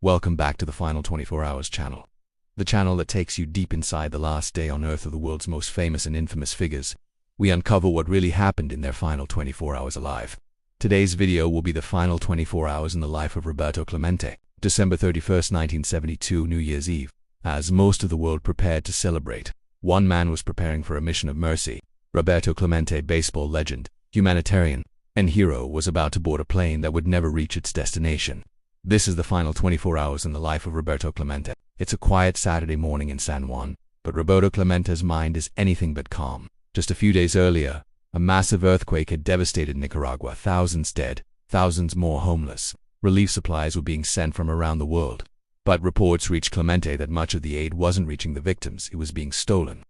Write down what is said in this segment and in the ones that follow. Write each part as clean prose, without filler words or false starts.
Welcome back to the Final 24 Hours channel. The channel that takes you deep inside the last day on Earth of the world's most famous and infamous figures. We uncover what really happened in their final 24 hours alive. Today's video will be the final 24 hours in the life of Roberto Clemente, December 31st, 1972, New Year's Eve. As most of the world prepared to celebrate, one man was preparing for a mission of mercy. Roberto Clemente, baseball legend, humanitarian, and hero, was about to board a plane that would never reach its destination. This is the final 24 hours in the life of Roberto Clemente. It's a quiet Saturday morning in San Juan, but Roberto Clemente's mind is anything but calm. Just a few days earlier, a massive earthquake had devastated Nicaragua, thousands dead, thousands more homeless. Relief supplies were being sent from around the world. But reports reached Clemente that much of the aid wasn't reaching the victims, it was being stolen,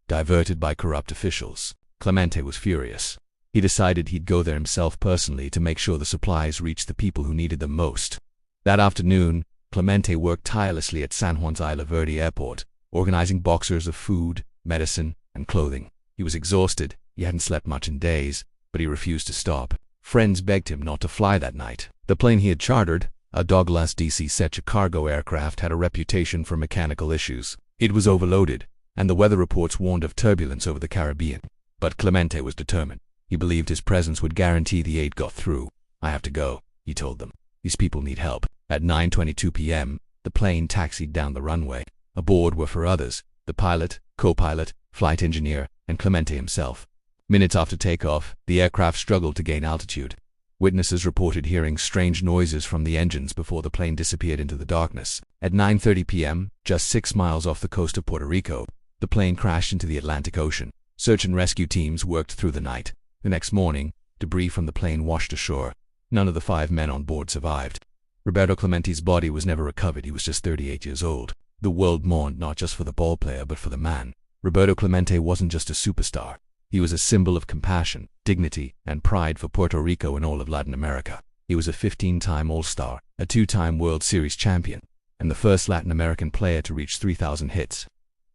diverted by corrupt officials. Clemente was furious. He decided he'd go there himself personally to make sure the supplies reached the people who needed them most. That afternoon, Clemente worked tirelessly at San Juan's Isla Verde airport, organizing boxes of food, medicine, and clothing. He was exhausted, he hadn't slept much in days, but he refused to stop. Friends begged him not to fly that night. The plane he had chartered, a Douglas DC-7 cargo aircraft, had a reputation for mechanical issues. It was overloaded, and the weather reports warned of turbulence over the Caribbean. But Clemente was determined. He believed his presence would guarantee the aid got through. "I have to go," he told them. "These people need help." At 9:22 p.m., the plane taxied down the runway. Aboard were four others: the pilot, co-pilot, flight engineer, and Clemente himself. Minutes after takeoff, the aircraft struggled to gain altitude. Witnesses reported hearing strange noises from the engines before the plane disappeared into the darkness. At 9:30 p.m., just 6 miles off the coast of Puerto Rico, the plane crashed into the Atlantic Ocean. Search and rescue teams worked through the night. The next morning, debris from the plane washed ashore. None of the 5 men on board survived. Roberto Clemente's body was never recovered. He was just 38 years old. The world mourned not just for the ball player, but for the man. Roberto Clemente wasn't just a superstar. He was a symbol of compassion, dignity, and pride for Puerto Rico and all of Latin America. He was a 15-time All-Star, a 2-time World Series champion, and the first Latin American player to reach 3,000 hits.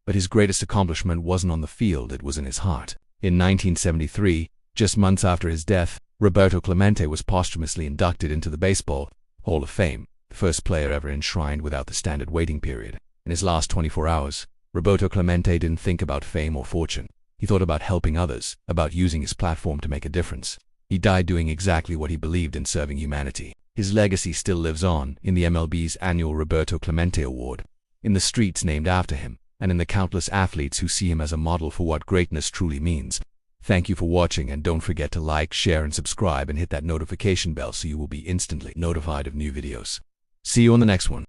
But his greatest accomplishment wasn't on the field, it was in his heart. In 1973, just months after his death, Roberto Clemente was posthumously inducted into the Baseball Hall of Fame, the first player ever enshrined without the standard waiting period. In his last 24 hours, Roberto Clemente didn't think about fame or fortune. He thought about helping others, about using his platform to make a difference. He died doing exactly what he believed in: serving humanity. His legacy still lives on in the MLB's annual Roberto Clemente Award, in the streets named after him, and in the countless athletes who see him as a model for what greatness truly means. Thank you for watching, and don't forget to like, share, and subscribe, and hit that notification bell so you will be instantly notified of new videos. See you on the next one.